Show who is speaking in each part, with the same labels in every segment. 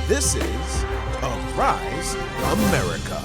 Speaker 1: This is Arise America.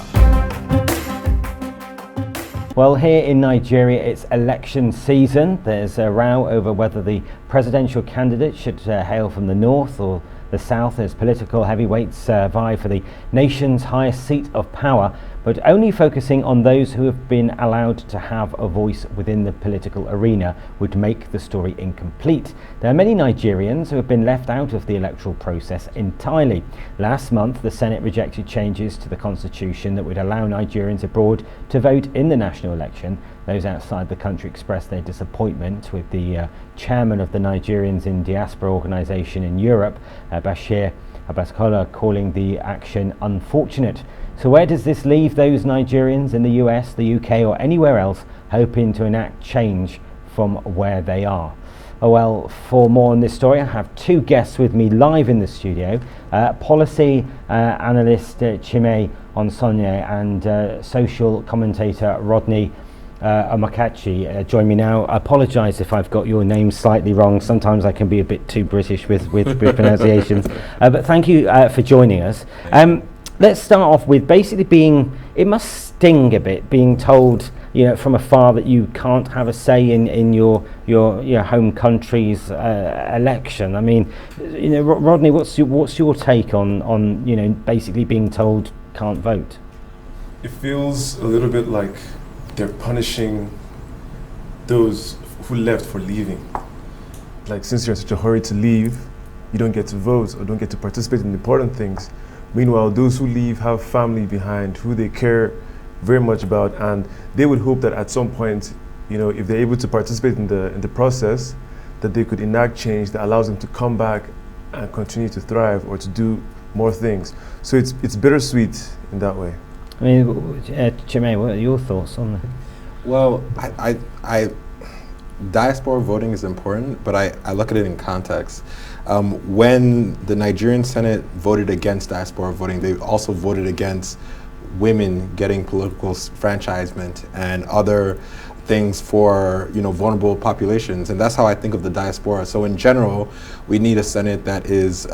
Speaker 2: Well, here in Nigeria, it's election season. There's a row over whether the presidential candidate should hail from the north or the south as political heavyweights vie for the nation's highest seat of power, but only focusing on those who have been allowed to have a voice within the political arena would make the story incomplete. There are many Nigerians who have been left out of the electoral process entirely. Last month, the Senate rejected changes to the constitution that would allow Nigerians abroad to vote in the national election. Those outside the country expressed their disappointment, with the chairman of the Nigerians in diaspora organisation in Europe, Bashir Abaskola, calling the action unfortunate. So where does this leave those Nigerians in the US, the UK or anywhere else hoping to enact change from where they are? Oh, well, for more on this story, I have two guests with me live in the studio. Policy analyst Chime Asonye and social commentator Rodney Omeokachie join me now. I apologise if I've got your name slightly wrong. Sometimes I can be a bit too British with pronunciations. But thank you for joining us. Let's start off with basically it must sting a bit being told, from afar that you can't have a say in your home country's election. I mean, Rodney, what's your take on basically being told can't vote?
Speaker 3: It feels a little bit like they're punishing those who left for leaving. Like, since you're in such a hurry to leave, you don't get to vote or don't get to participate in important things. Meanwhile, those who leave have family behind who they care very much about, and they would hope that at some point, if they're able to participate in the process, that they could enact change that allows them to come back and continue to thrive or to do more things. So it's bittersweet in that way.
Speaker 2: I mean, Chime, what are your thoughts on that?
Speaker 4: Well, I diaspora voting is important, but I look at it in context. When the Nigerian Senate voted against diaspora voting, they also voted against women getting political enfranchisement and other things for vulnerable populations, and that's how I think of the diaspora. So in general, we need a Senate that is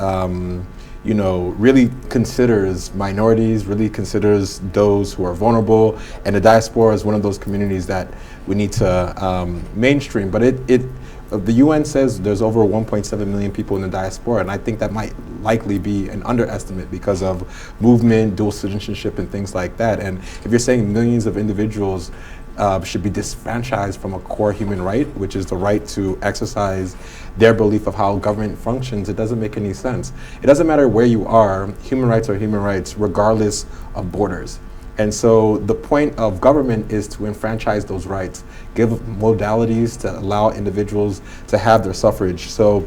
Speaker 4: really considers minorities, really considers those who are vulnerable, and the diaspora is one of those communities that we need to mainstream. But the UN says there's over 1.7 million people in the diaspora, and I think that might likely be an underestimate because of movement, dual citizenship, and things like that. And if you're saying millions of individuals should be disenfranchised from a core human right, which is the right to exercise their belief of how government functions, it doesn't make any sense. It doesn't matter where you are, human rights are human rights regardless of borders. And so the point of government is to enfranchise those rights, give modalities to allow individuals to have their suffrage. So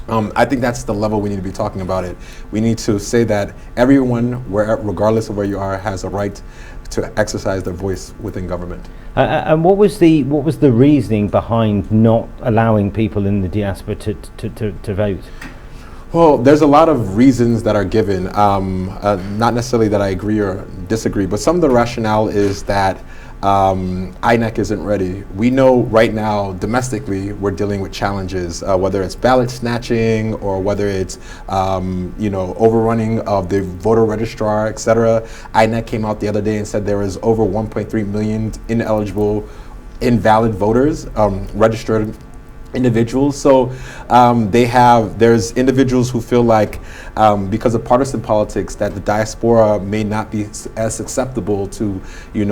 Speaker 4: I think that's the level we need to be talking about it. We need to say that everyone, regardless of where you are, has a right to exercise their voice within government.
Speaker 2: And what was the reasoning behind not allowing people in the diaspora to vote?
Speaker 4: Well, there's a lot of reasons that are given, not necessarily that I agree or disagree, but some of the rationale is that INEC isn't ready. We know right now, domestically, we're dealing with challenges, whether it's ballot snatching or whether it's overrunning of the voter registrar, etc. INEC came out the other day and said there is over 1.3 million ineligible, invalid voters registered individuals. So there's individuals who feel like because of partisan politics that the diaspora may not be as acceptable to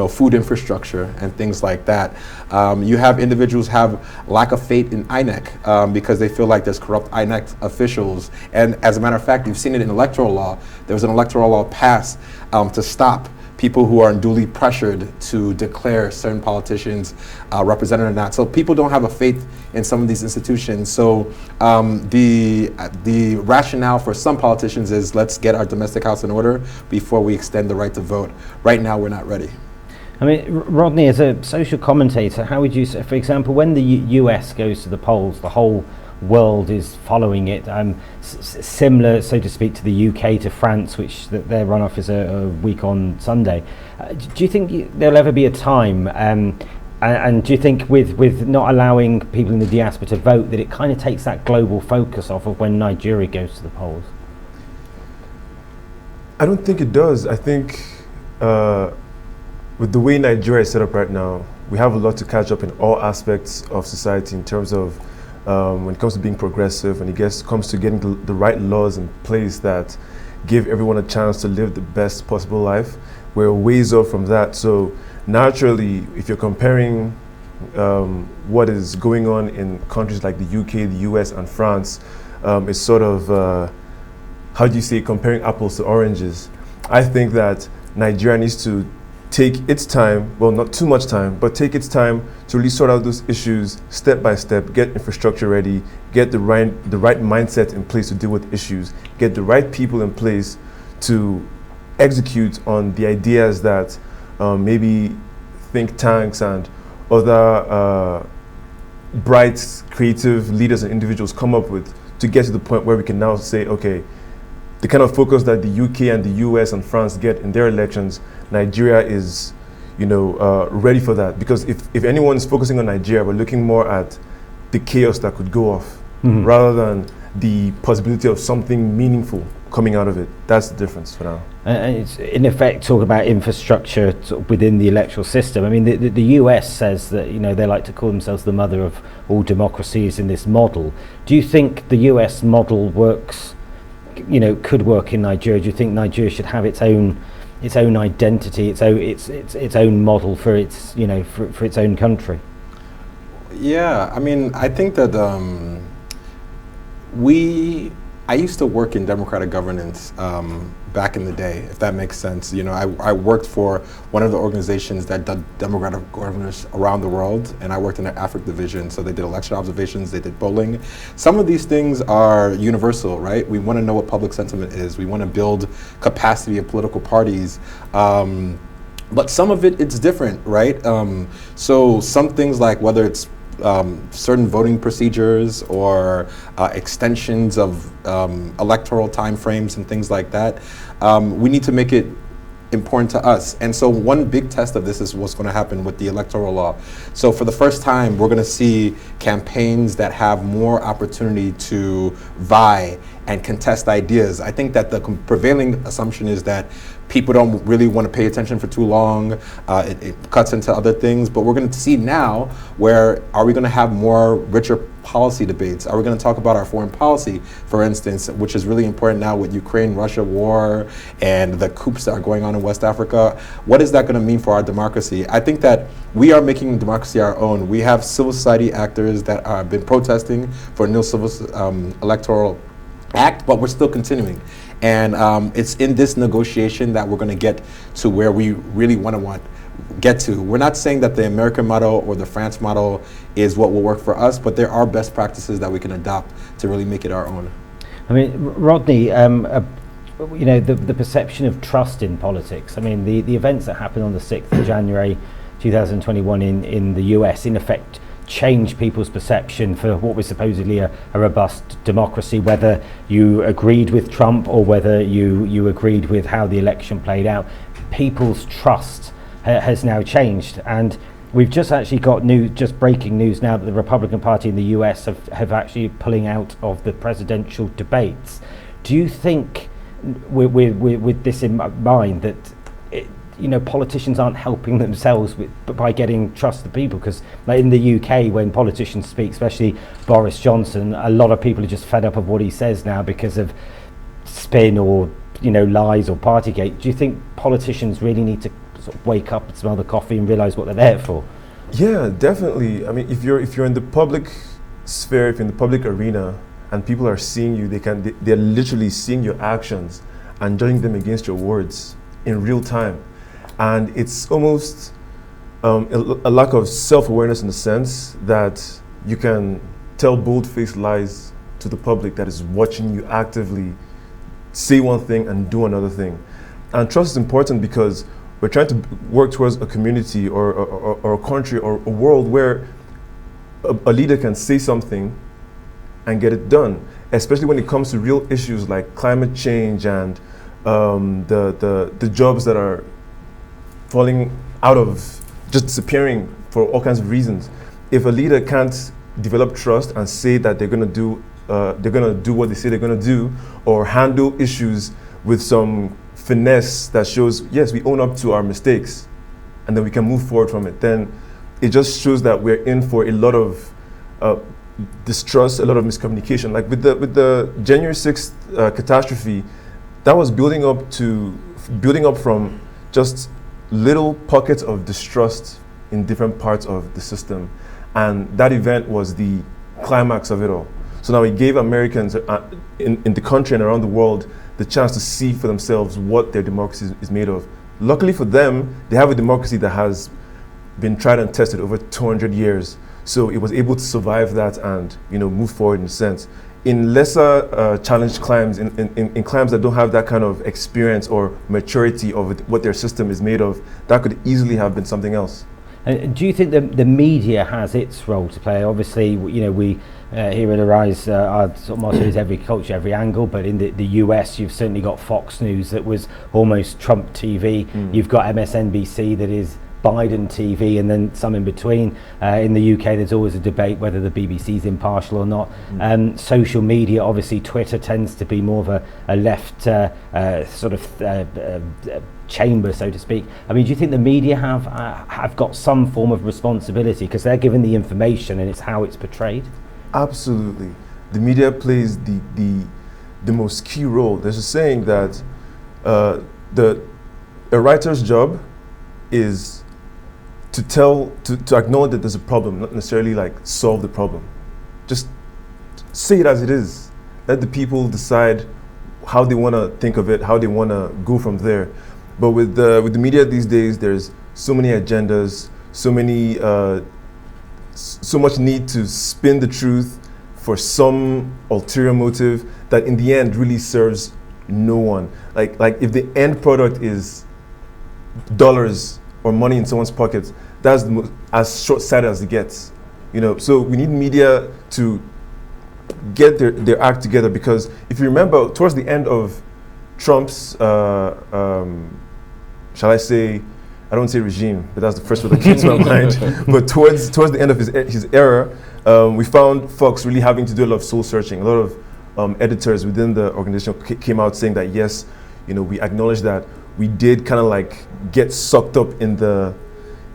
Speaker 4: food infrastructure and things like that. You have individuals have lack of faith in INEC because they feel like there's corrupt INEC officials. And as a matter of fact, you've seen it in electoral law. There was an electoral law passed to stop people who are unduly pressured to declare certain politicians represented or not. So people don't have a faith in some of these institutions. So the rationale for some politicians is let's get our domestic house in order before we extend the right to vote. Right now, we're not ready.
Speaker 2: I mean, Rodney, as a social commentator, how would you say, for example, when the US goes to the polls, the whole world is following it, similar, so to speak, to the UK, to France, which their runoff is a week on Sunday. Do you think there'll ever be a time, and do you think with not allowing people in the diaspora to vote, that it kind of takes that global focus off of when Nigeria goes to the polls?
Speaker 3: I don't think it does. I think with the way Nigeria is set up right now, we have a lot to catch up in all aspects of society in terms of when it comes to being progressive, and comes to getting the right laws in place that give everyone a chance to live the best possible life. We're ways off from that. So naturally, if you're comparing what is going on in countries like the UK, the US, and France, it's sort of, how do you say, comparing apples to oranges. I think that Nigeria needs to take its time, well, not too much time, but take its time to really sort out those issues step by step, get infrastructure ready, get the right mindset in place to deal with issues, get the right people in place to execute on the ideas that maybe think tanks and other bright, creative leaders and individuals come up with, to get to the point where we can now say, okay, the kind of focus that the UK and the US and France get in their elections, Nigeria is, ready for that. Because if anyone is focusing on Nigeria, we're looking more at the chaos that could go off, rather than the possibility of something meaningful coming out of it. That's the difference for now.
Speaker 2: And it's in effect talk about infrastructure within the electoral system. I mean, the US says that they like to call themselves the mother of all democracies in this model. Do you think the US model works? Could work in Nigeria? Do you think Nigeria should have its own identity, its own model for its for its own country?
Speaker 4: Yeah, I mean, I think that I used to work in democratic governance back in the day, if that makes sense. I worked for one of the organizations that did democratic governance around the world, and I worked in the Africa division, so they did election observations, they did polling. Some of these things are universal, right? We want to know what public sentiment is. We want to build capacity of political parties. But some of it's different, right? So some things, like whether it's certain voting procedures or extensions of electoral timeframes and things like that, we need to make it important to us. And so one big test of this is what's going to happen with the electoral law. So for the first time, we're going to see campaigns that have more opportunity to vie and contest ideas. I think that the prevailing assumption is that people don't really want to pay attention for too long. It cuts into other things. But we're going to see now where are we going to have more richer policy debates? Are we going to talk about our foreign policy, for instance, which is really important now with Ukraine-Russia war and the coups that are going on in West Africa? What is that going to mean for our democracy? I think that we are making democracy our own. We have civil society actors that have been protesting for a new civil electoral act, but we're still continuing. And it's in this negotiation that we're going to get to where we really want to get to. We're not saying that the American model or the France model is what will work for us, but there are best practices that we can adopt to really make it our own.
Speaker 2: I mean, Rodney, the perception of trust in politics. I mean, the events that happened on the 6th of January 2021 in the US, in effect, change people's perception for what was supposedly a robust democracy, whether you agreed with Trump or whether you agreed with how the election played out. People's trust has now changed, and we've just actually got just breaking news now that the Republican Party in the US have actually pulling out of the presidential debates. Do you think, with this in mind, that politicians aren't helping themselves by getting trust of people? Because in the UK, when politicians speak, especially Boris Johnson, a lot of people are just fed up of what he says now because of spin or lies or Partygate. Do you think politicians really need to sort of wake up and smell the coffee and realise what they're there for?
Speaker 3: Yeah, definitely. I mean, if you're in the public sphere, if you're in the public arena, and people are seeing you, they're literally seeing your actions and judging them against your words in real time. And it's almost a lack of self-awareness in the sense that you can tell bold-faced lies to the public that is watching you actively say one thing and do another thing. And trust is important because we're trying to work towards a community or a country or a world where a leader can say something and get it done, especially when it comes to real issues like climate change and the jobs that are falling out of, just disappearing for all kinds of reasons. If a leader can't develop trust and say that they're going to do what they say they're going to do, or handle issues with some finesse that shows, yes, we own up to our mistakes, and then we can move forward from it, then it just shows that we're in for a lot of distrust, a lot of miscommunication. Like with the January 6th catastrophe, that was building up from just little pockets of distrust in different parts of the system, and that event was the climax of it all. So now it gave Americans in the country and around the world the chance to see for themselves what their democracy is made of. Luckily for them, they have a democracy that has been tried and tested over 200 years. So it was able to survive that and move forward in a sense. In lesser challenged climes, in climes that don't have that kind of experience or maturity of what their system is made of, that could easily have been something else.
Speaker 2: Do you think the media has its role to play? Obviously, we here at Arise, our sort of motto is every culture, every angle, but in the US, you've certainly got Fox News that was almost Trump TV. You've got MSNBC that is Biden TV, and then some in between. In the UK, there's always a debate whether the BBC is impartial or not. Social media, obviously, Twitter tends to be more of a left chamber, so to speak. I mean, do you think the media have got some form of responsibility because they're given the information and it's how it's portrayed?
Speaker 3: Absolutely, the media plays the most key role. There's a saying that a writer's job is to acknowledge that there's a problem, not necessarily like solve the problem. Just say it as it is. Let the people decide how they want to think of it, how they want to go from there. But with the media these days, there's so many agendas, so much need to spin the truth for some ulterior motive that in the end really serves no one. Like if the end product is dollars or money in someone's pockets, that's as short-sighted as it gets. So we need media to get their act together, because if you remember, towards the end of Trump's, shall I say, I don't want to say regime, but that's the first word that came to my mind. But towards the end of his era, we found Fox really having to do a lot of soul searching. A lot of editors within the organization came out saying that yes, we acknowledge that we did kind of like get sucked up in the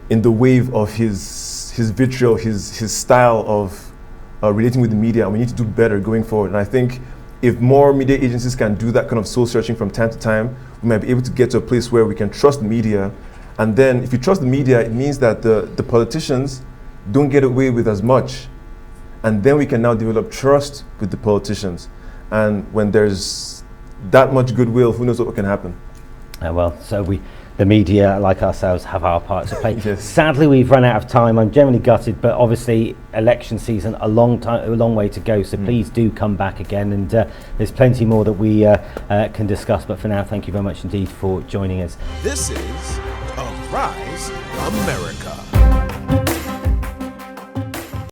Speaker 3: wave of his vitriol, his style of relating with the media, and we need to do better going forward. And I think if more media agencies can do that kind of soul searching from time to time, we might be able to get to a place where we can trust the media. And then if you trust the media, it means that the politicians don't get away with as much. And then we can now develop trust with the politicians. And when there's that much goodwill, who knows what can happen. The media, like ourselves, have our part to play. Yes.
Speaker 2: Sadly, we've run out of time. I'm generally gutted, but obviously, election season, a long way to go. So please do come back again, and there's plenty more that we can discuss. But for now, thank you very much indeed for joining us.
Speaker 1: This is Arise America.